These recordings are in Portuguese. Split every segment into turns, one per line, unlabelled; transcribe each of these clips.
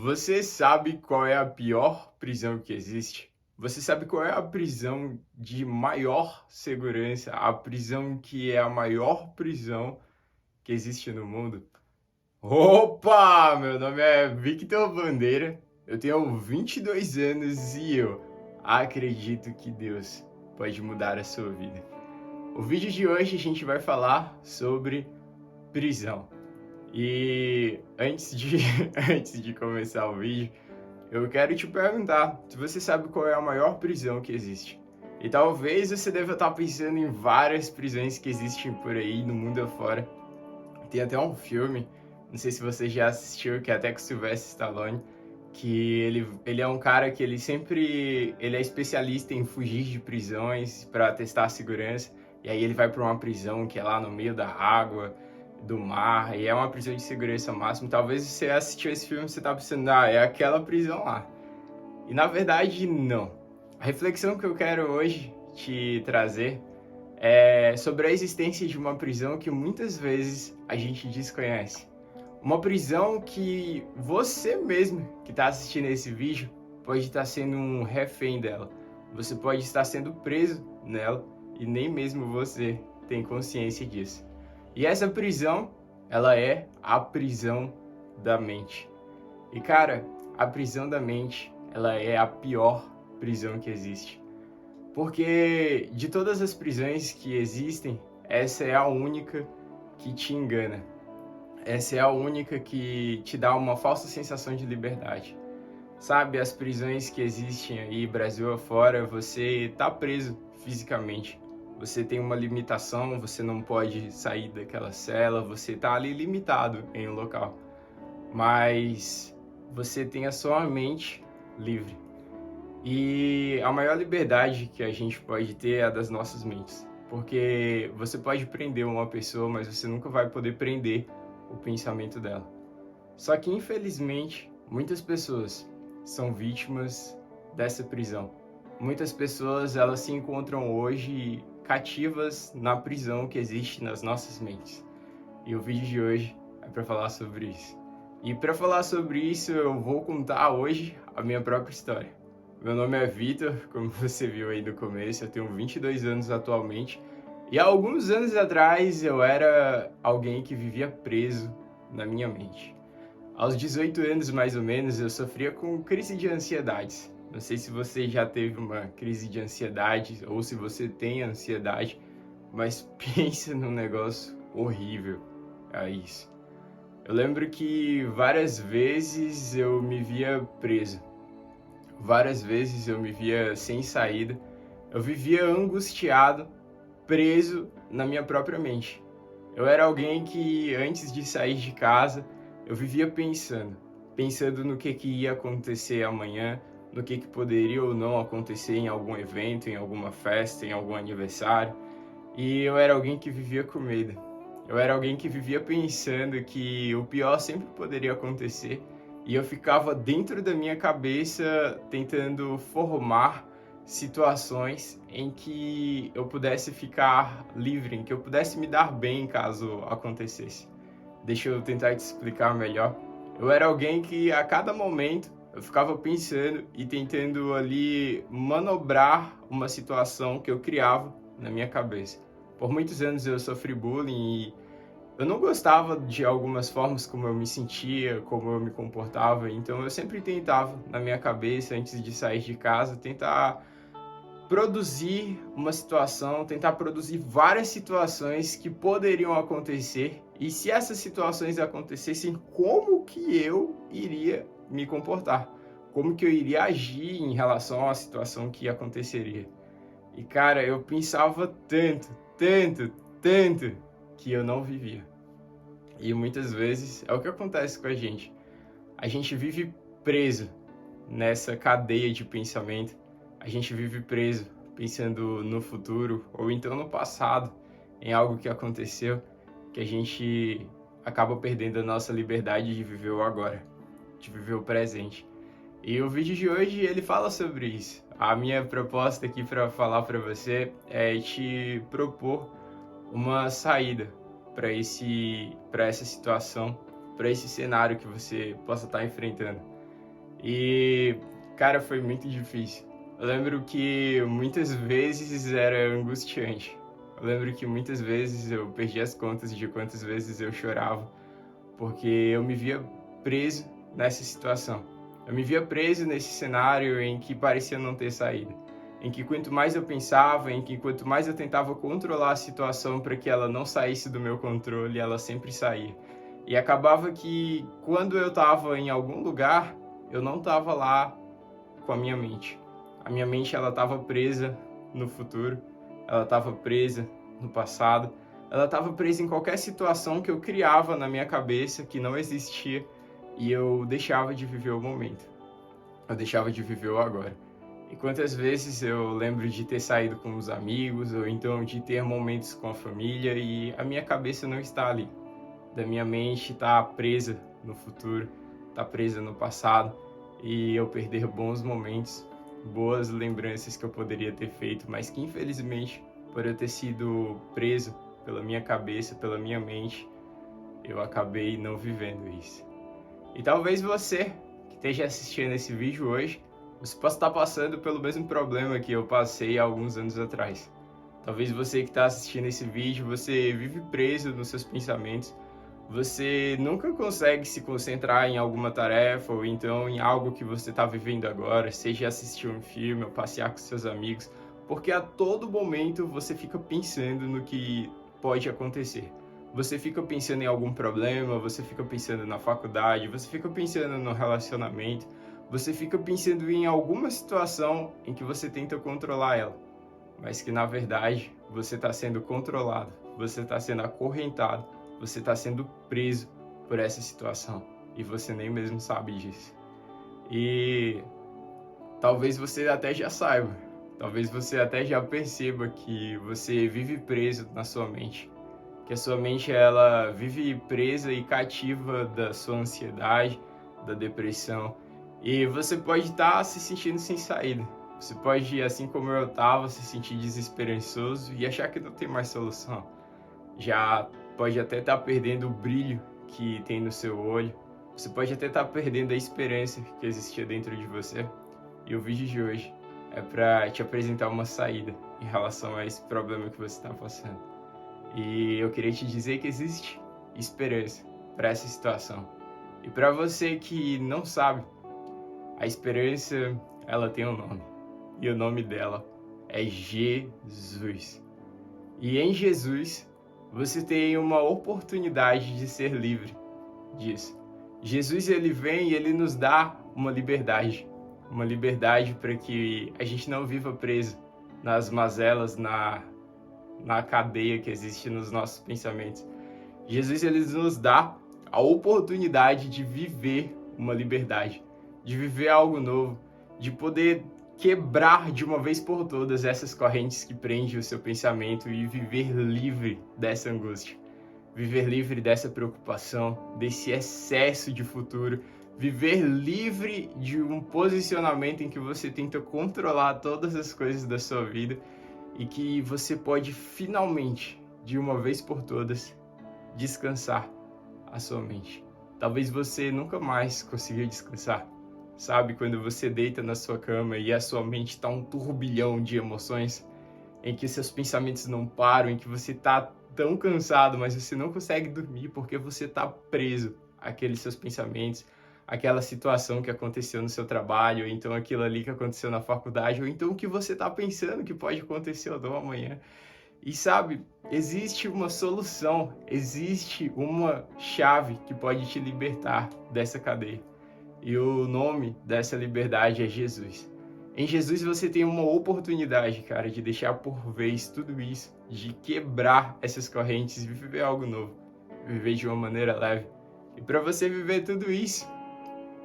Você sabe qual é a pior prisão que existe? Você sabe qual é a prisão de maior segurança, a prisão que é a maior prisão que existe no mundo? Opa! Meu nome é Victor Bandeira, eu tenho 22 anos e eu acredito que Deus pode mudar a sua vida. O vídeo de hoje a gente vai falar sobre prisão. E antes de começar o vídeo, eu quero te perguntar se você sabe qual é a maior prisão que existe. E talvez você deva estar pensando em várias prisões que existem por aí no mundo afora. Tem até um filme, não sei se você já assistiu, que é até com Sylvester Stallone, que ele é um cara que ele é especialista em fugir de prisões para testar a segurança. E aí ele vai para uma prisão que é lá no meio da água, do mar, e é uma prisão de segurança máxima. Talvez você assistiu esse filme e você tá pensando, é aquela prisão lá. E na verdade, não. A reflexão que eu quero hoje te trazer é sobre a existência de uma prisão que muitas vezes a gente desconhece. Uma prisão que você mesmo que está assistindo esse vídeo pode estar sendo um refém dela. Você pode estar sendo preso nela e nem mesmo você tem consciência disso. E essa prisão, ela é a prisão da mente. E cara, a prisão da mente, ela é a pior prisão que existe. Porque de todas as prisões que existem, essa é a única que te engana. Essa é a única que te dá uma falsa sensação de liberdade. Sabe, as prisões que existem aí, Brasil afora, você tá preso fisicamente. Você tem uma limitação, você não pode sair daquela cela, você tá ali limitado em um local. Mas você tem a sua mente livre. E a maior liberdade que a gente pode ter é a das nossas mentes. Porque você pode prender uma pessoa, mas você nunca vai poder prender o pensamento dela. Só que, infelizmente, muitas pessoas são vítimas dessa prisão. Muitas pessoas, elas se encontram hoje cativas na prisão que existe nas nossas mentes. E o vídeo de hoje é para falar sobre isso. E para falar sobre isso, eu vou contar hoje a minha própria história. Meu nome é Vitor, como você viu aí no começo, eu tenho 22 anos atualmente. E há alguns anos atrás eu era alguém que vivia preso na minha mente. Aos 18 anos, mais ou menos, eu sofria com crise de ansiedades. Não sei se você já teve uma crise de ansiedade ou se você tem ansiedade, mas pensa num negócio horrível. É isso. Eu lembro que várias vezes eu me via preso. Várias vezes eu me via sem saída. Eu vivia angustiado, preso na minha própria mente. Eu era alguém que, antes de sair de casa, eu vivia pensando no que ia acontecer amanhã, no que poderia ou não acontecer em algum evento, em alguma festa, em algum aniversário. E eu era alguém que vivia com medo. Eu era alguém que vivia pensando que o pior sempre poderia acontecer. E eu ficava dentro da minha cabeça tentando formar situações em que eu pudesse ficar livre, em que eu pudesse me dar bem caso acontecesse. Deixa eu tentar te explicar melhor. Eu era alguém que a cada momento eu ficava pensando e tentando ali manobrar uma situação que eu criava na minha cabeça. Por muitos anos eu sofri bullying e eu não gostava de algumas formas como eu me sentia, como eu me comportava, então eu sempre tentava, na minha cabeça, antes de sair de casa, tentar produzir uma situação, tentar produzir várias situações que poderiam acontecer, e se essas situações acontecessem, como que eu iria me comportar? Como que eu iria agir em relação à situação que aconteceria? E cara, eu pensava tanto, que eu não vivia. E muitas vezes é o que acontece com a gente. A gente vive preso nessa cadeia de pensamento. A gente vive preso pensando no futuro ou então no passado, em algo que aconteceu, que a gente acaba perdendo a nossa liberdade de viver o agora, de viver o presente. E o vídeo de hoje ele fala sobre isso. A minha proposta aqui para falar para você é te propor uma saída para essa situação, para esse cenário que você possa estar enfrentando. E, cara, foi muito difícil. Eu lembro que muitas vezes era angustiante. Eu lembro que muitas vezes eu perdi as contas de quantas vezes eu chorava, porque eu me via preso nessa situação. Eu me via preso nesse cenário em que parecia não ter saída. Em que quanto mais eu pensava, em que quanto mais eu tentava controlar a situação para que ela não saísse do meu controle, ela sempre saía. E acabava que quando eu estava em algum lugar, eu não estava lá com a minha mente. A minha mente ela estava presa no futuro, ela estava presa no passado, ela estava presa em qualquer situação que eu criava na minha cabeça que não existia e eu deixava de viver o momento. Eu deixava de viver o agora. E quantas vezes eu lembro de ter saído com os amigos ou então de ter momentos com a família e a minha cabeça não está ali. Da minha mente está presa no futuro, está presa no passado e eu perder bons momentos, boas lembranças que eu poderia ter feito, mas que infelizmente, por eu ter sido preso pela minha cabeça, pela minha mente, eu acabei não vivendo isso. E talvez você que esteja assistindo esse vídeo hoje, você possa estar passando pelo mesmo problema que eu passei há alguns anos atrás. Talvez você que está assistindo esse vídeo, você vive preso nos seus pensamentos, você nunca consegue se concentrar em alguma tarefa ou então em algo que você está vivendo agora, seja assistir um filme ou passear com seus amigos, porque a todo momento você fica pensando no que pode acontecer. Você fica pensando em algum problema, você fica pensando na faculdade, você fica pensando no relacionamento, você fica pensando em alguma situação em que você tenta controlar ela, mas que na verdade você está sendo controlado, você está sendo acorrentado, você está sendo preso por essa situação e você nem mesmo sabe disso. E talvez você até já saiba, talvez você até já perceba que você vive preso na sua mente, que a sua mente ela vive presa e cativa da sua ansiedade, da depressão, e você pode estar se sentindo sem saída. Você pode, assim como eu estava, se sentir desesperançoso e achar que não tem mais solução. Já pode até estar perdendo o brilho que tem no seu olho. Você pode até estar perdendo a esperança que existia dentro de você. E o vídeo de hoje é para te apresentar uma saída em relação a esse problema que você está passando. E eu queria te dizer que existe esperança para essa situação. E para você que não sabe, a esperança ela tem um nome. E o nome dela é Jesus. E em Jesus você tem uma oportunidade de ser livre disso. Jesus ele vem e ele nos dá uma liberdade para que a gente não viva preso nas mazelas, na cadeia que existe nos nossos pensamentos. Jesus ele nos dá a oportunidade de viver uma liberdade, de viver algo novo, de poder quebrar de uma vez por todas essas correntes que prendem o seu pensamento e viver livre dessa angústia, viver livre dessa preocupação, desse excesso de futuro, viver livre de um posicionamento em que você tenta controlar todas as coisas da sua vida e que você pode finalmente, de uma vez por todas, descansar a sua mente. Talvez você nunca mais consiga descansar. Sabe, quando você deita na sua cama e a sua mente está um turbilhão de emoções, em que seus pensamentos não param, em que você está tão cansado, mas você não consegue dormir porque você está preso àqueles seus pensamentos, aquela situação que aconteceu no seu trabalho, ou então aquilo ali que aconteceu na faculdade, ou então o que você está pensando que pode acontecer ou não amanhã. E sabe, existe uma solução, existe uma chave que pode te libertar dessa cadeia. E o nome dessa liberdade é Jesus. Em Jesus você tem uma oportunidade, cara, de deixar por vez tudo isso, de quebrar essas correntes e viver algo novo, viver de uma maneira leve. E para você viver tudo isso,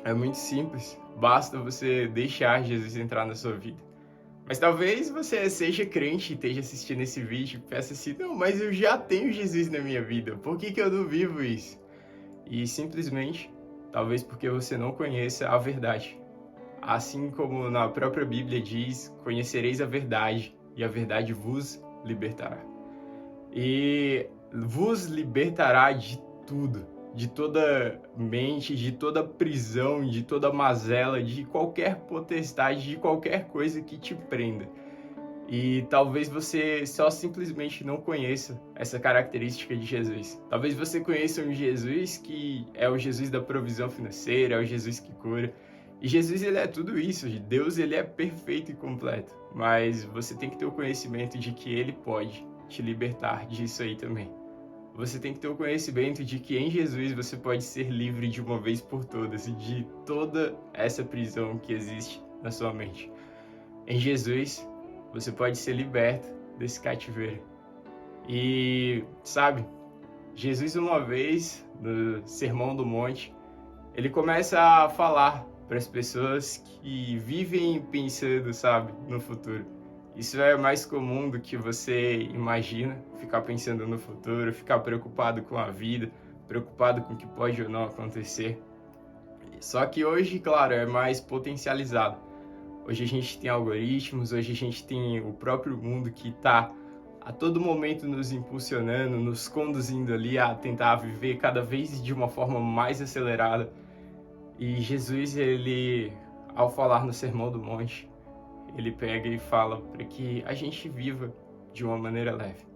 é muito simples, basta você deixar Jesus entrar na sua vida. Mas talvez você seja crente e esteja assistindo esse vídeo e peça assim, não, mas eu já tenho Jesus na minha vida, por que eu não vivo isso? E simplesmente, talvez porque você não conheça a verdade. Assim como na própria Bíblia diz, conhecereis a verdade e a verdade vos libertará. E vos libertará de tudo, de toda mente, de toda prisão, de toda mazela, de qualquer potestade, de qualquer coisa que te prenda. E talvez você só simplesmente não conheça essa característica de Jesus. Talvez você conheça um Jesus que é o Jesus da provisão financeira, é o Jesus que cura. E Jesus, ele é tudo isso. Deus, ele é perfeito e completo. Mas você tem que ter o conhecimento de que ele pode te libertar disso aí também. Você tem que ter o conhecimento de que em Jesus você pode ser livre de uma vez por todas de toda essa prisão que existe na sua mente. Em Jesus, você pode ser liberto desse cativeiro. E, sabe, Jesus uma vez, no Sermão do Monte, ele começa a falar para as pessoas que vivem pensando, sabe, no futuro. Isso é mais comum do que você imagina, ficar pensando no futuro, ficar preocupado com a vida, preocupado com o que pode ou não acontecer. Só que hoje, claro, é mais potencializado. Hoje a gente tem algoritmos, hoje a gente tem o próprio mundo que está a todo momento nos impulsionando, nos conduzindo ali a tentar viver cada vez de uma forma mais acelerada. E Jesus, ele, ao falar no Sermão do Monte, ele pega e fala para que a gente viva de uma maneira leve.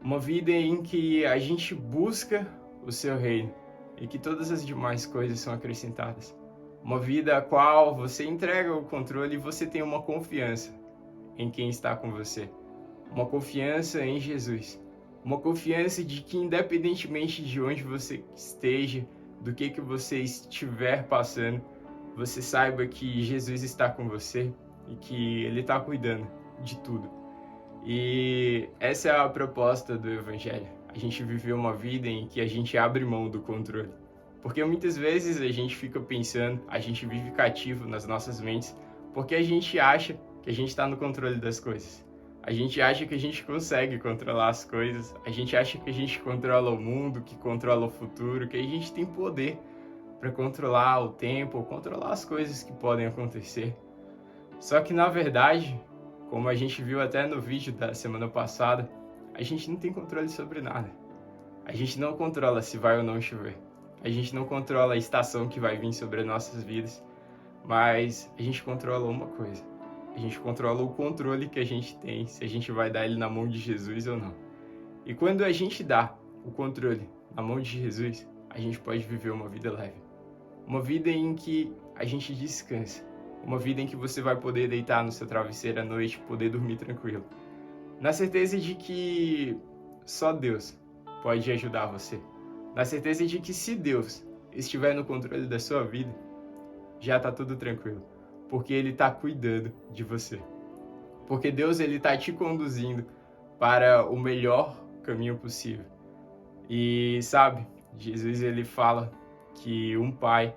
Uma vida em que a gente busca o seu reino e que todas as demais coisas são acrescentadas. Uma vida a qual você entrega o controle e você tem uma confiança em quem está com você. Uma confiança em Jesus. Uma confiança de que independentemente de onde você esteja, do que você estiver passando, você saiba que Jesus está com você e que Ele está cuidando de tudo. E essa é a proposta do Evangelho. A gente viver uma vida em que a gente abre mão do controle. Porque muitas vezes a gente fica pensando, a gente vive cativo nas nossas mentes, porque a gente acha que a gente está no controle das coisas. A gente acha que a gente consegue controlar as coisas, a gente acha que a gente controla o mundo, que controla o futuro, que a gente tem poder para controlar o tempo, controlar as coisas que podem acontecer. Só que na verdade, como a gente viu até no vídeo da semana passada, a gente não tem controle sobre nada. A gente não controla se vai ou não chover. A gente não controla a estação que vai vir sobre as nossas vidas, mas a gente controla uma coisa. A gente controla o controle que a gente tem, se a gente vai dar ele na mão de Jesus ou não. E quando a gente dá o controle na mão de Jesus, a gente pode viver uma vida leve. Uma vida em que a gente descansa. Uma vida em que você vai poder deitar no seu travesseiro à noite, poder dormir tranquilo. Na certeza de que só Deus pode ajudar você. Na certeza de que se Deus estiver no controle da sua vida, já está tudo tranquilo. Porque Ele está cuidando de você. Porque Deus, Ele está te conduzindo para o melhor caminho possível. E sabe, Jesus, Ele fala que um pai,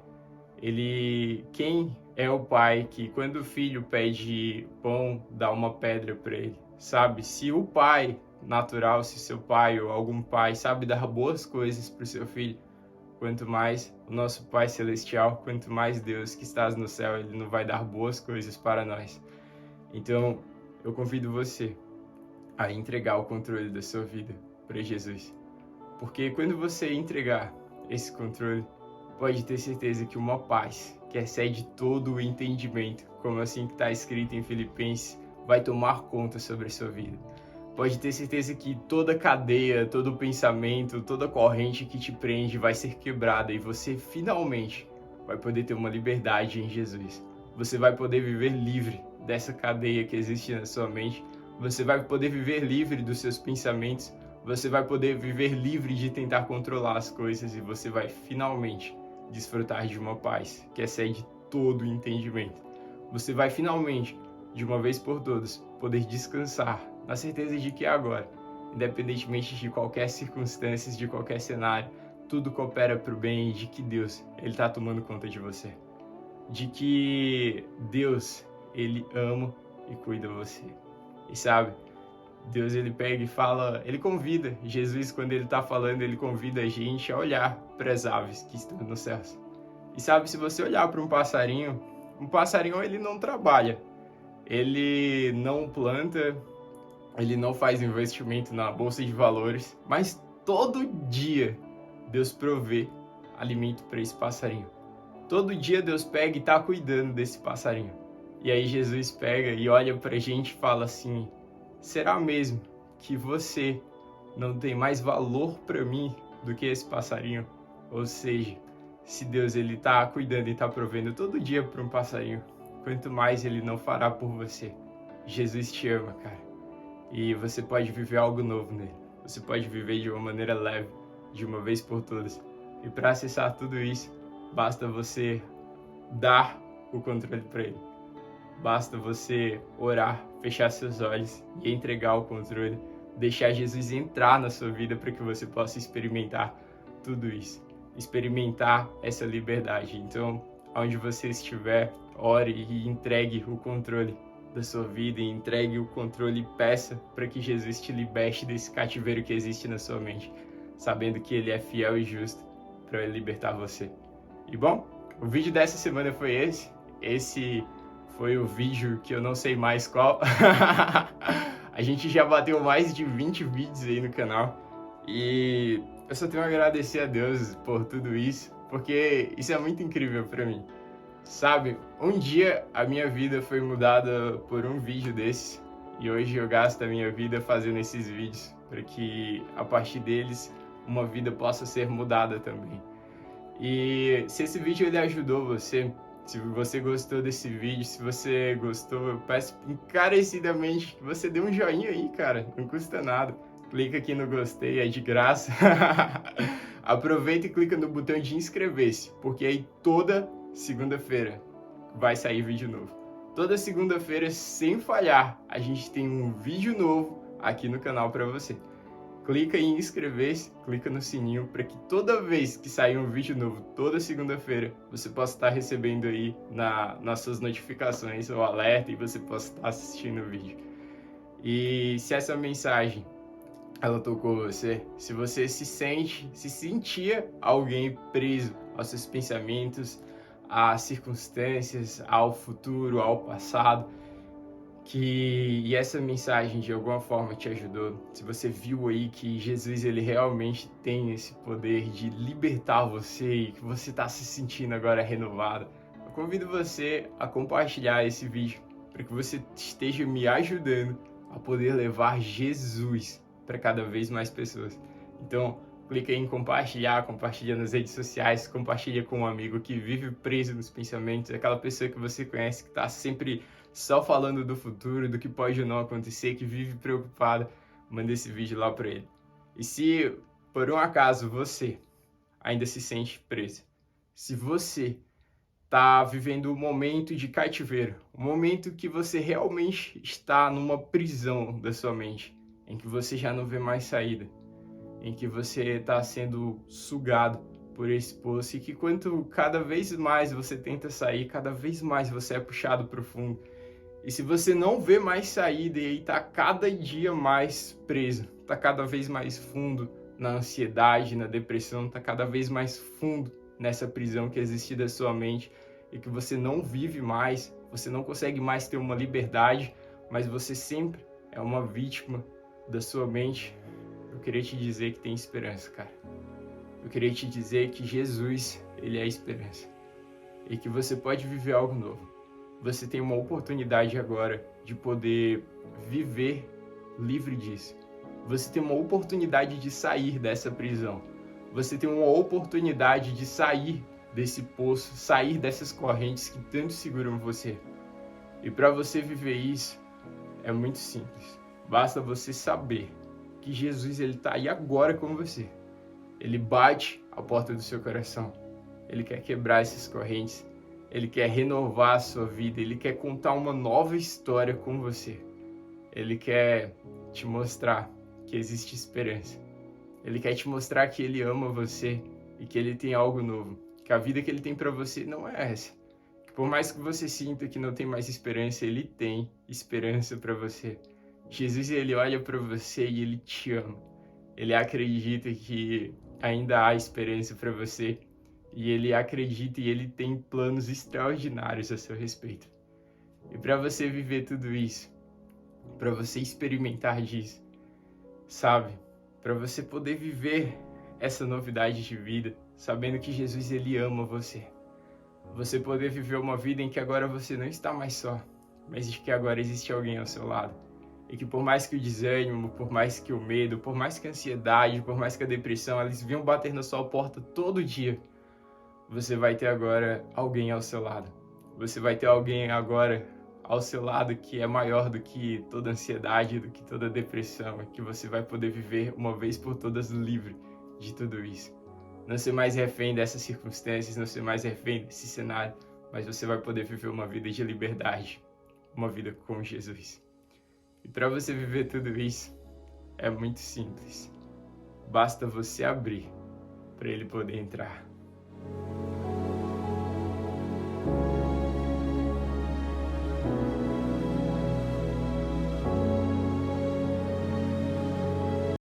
quem é o pai que quando o filho pede pão, dá uma pedra para ele? Sabe, se o pai natural, se seu pai ou algum pai sabe dar boas coisas para o seu filho, quanto mais o nosso Pai Celestial, quanto mais Deus que estás no céu, Ele não vai dar boas coisas para nós. Então, eu convido você a entregar o controle da sua vida para Jesus. Porque quando você entregar esse controle, pode ter certeza que uma paz que excede todo o entendimento, como assim que está escrito em Filipenses, vai tomar conta sobre a sua vida. Pode ter certeza que toda cadeia, todo pensamento, toda corrente que te prende vai ser quebrada e você finalmente vai poder ter uma liberdade em Jesus. Você vai poder viver livre dessa cadeia que existe na sua mente. Você vai poder viver livre dos seus pensamentos. Você vai poder viver livre de tentar controlar as coisas e você vai finalmente desfrutar de uma paz que excede todo o entendimento. Você vai finalmente, de uma vez por todas, poder descansar na certeza de que agora, independentemente de qualquer circunstância, de qualquer cenário, tudo coopera para o bem e de que Deus, Ele está tomando conta de você. De que Deus, Ele ama e cuida de você. E sabe, Deus, Ele pega e fala, Ele convida, Jesus, quando Ele está falando, Ele convida a gente a olhar para as aves que estão nos céus. E sabe, se você olhar para um passarinho ele não trabalha, ele não planta, ele não faz investimento na bolsa de valores, mas todo dia Deus provê alimento para esse passarinho. Todo dia Deus pega e está cuidando desse passarinho. E aí Jesus pega e olha para a gente e fala assim: será mesmo que você não tem mais valor para mim do que esse passarinho? Ou seja, se Deus ele está cuidando e está provendo todo dia para um passarinho, quanto mais ele não fará por você. Jesus te ama, cara. E você pode viver algo novo nele. Você pode viver de uma maneira leve, de uma vez por todas. E para acessar tudo isso, basta você dar o controle para ele. Basta você orar, fechar seus olhos e entregar o controle. Deixar Jesus entrar na sua vida para que você possa experimentar tudo isso. Experimentar essa liberdade. Então, onde você estiver, ore e entregue o controle da sua vida, e entregue o controle e peça para que Jesus te liberte desse cativeiro que existe na sua mente, sabendo que ele é fiel e justo para libertar você. E bom, o vídeo dessa semana foi esse. Esse foi o vídeo que eu não sei mais qual. A gente já bateu mais de 20 vídeos aí no canal. E eu só tenho a agradecer a Deus por tudo isso, porque isso é muito incrível para mim. Sabe, um dia a minha vida foi mudada por um vídeo desse, e hoje eu gasto a minha vida fazendo esses vídeos, para que a partir deles uma vida possa ser mudada também. E se esse vídeo ele ajudou você, se você gostou desse vídeo, se você gostou, eu peço encarecidamente que você dê um joinha aí, cara, não custa nada. Clica aqui no gostei, é de graça. Aproveita e clica no botão de inscrever-se, porque aí toda segunda-feira vai sair vídeo novo. Toda segunda-feira, sem falhar, a gente tem um vídeo novo aqui no canal para você. Clica em inscrever-se, clica no sininho para que toda vez que sair um vídeo novo, toda segunda-feira, você possa estar recebendo aí nas suas notificações o alerta e você possa estar assistindo o vídeo. E se essa mensagem ela tocou você, se você se sentia alguém preso aos seus pensamentos, às circunstâncias, ao futuro, ao passado, e essa mensagem de alguma forma te ajudou, se você viu aí que Jesus ele realmente tem esse poder de libertar você e que você está se sentindo agora renovado, eu convido você a compartilhar esse vídeo para que você esteja me ajudando a poder levar Jesus para cada vez mais pessoas. Então, clica em compartilhar, compartilha nas redes sociais, compartilha com um amigo que vive preso nos pensamentos, aquela pessoa que você conhece que está sempre só falando do futuro, do que pode ou não acontecer, que vive preocupado, manda esse vídeo lá para ele. E se por um acaso você ainda se sente preso, se você está vivendo um momento de cativeiro, um momento que você realmente está numa prisão da sua mente, em que você já não vê mais saída, em que você está sendo sugado por esse poço e que quanto cada vez mais você tenta sair, cada vez mais você é puxado para o fundo. E se você não vê mais saída e aí está cada dia mais preso, está cada vez mais fundo na ansiedade, na depressão, está cada vez mais fundo nessa prisão que existe da sua mente e que você não vive mais, você não consegue mais ter uma liberdade, mas você sempre é uma vítima da sua mente, eu queria te dizer que tem esperança, cara. Eu queria te dizer que Jesus, ele é a esperança. E que você pode viver algo novo. Você tem uma oportunidade agora de poder viver livre disso. Você tem uma oportunidade de sair dessa prisão. Você tem uma oportunidade de sair desse poço, sair dessas correntes que tanto seguram você. E para você viver isso, é muito simples. Basta você saber que Jesus ele está aí agora com você. Ele bate a porta do seu coração. Ele quer quebrar essas correntes. Ele quer renovar a sua vida. Ele quer contar uma nova história com você. Ele quer te mostrar que existe esperança. Ele quer te mostrar que ele ama você e que ele tem algo novo. Que a vida que ele tem para você não é essa. Que por mais que você sinta que não tem mais esperança, ele tem esperança para você. Jesus, ele olha para você e ele te ama. Ele acredita que ainda há esperança para você. E ele acredita e ele tem planos extraordinários a seu respeito. E para você viver tudo isso, para você experimentar disso, sabe? Para você poder viver essa novidade de vida, sabendo que Jesus ele ama você. Você poder viver uma vida em que agora você não está mais só, mas de que agora existe alguém ao seu lado. E que por mais que o desânimo, por mais que o medo, por mais que a ansiedade, por mais que a depressão, eles vinham bater na sua porta todo dia, você vai ter agora alguém ao seu lado. Você vai ter alguém agora ao seu lado que é maior do que toda ansiedade, do que toda depressão, que você vai poder viver uma vez por todas livre de tudo isso. Não ser mais refém dessas circunstâncias, não ser mais refém desse cenário, mas você vai poder viver uma vida de liberdade, uma vida com Jesus. E para você viver tudo isso, é muito simples. Basta você abrir para ele poder entrar.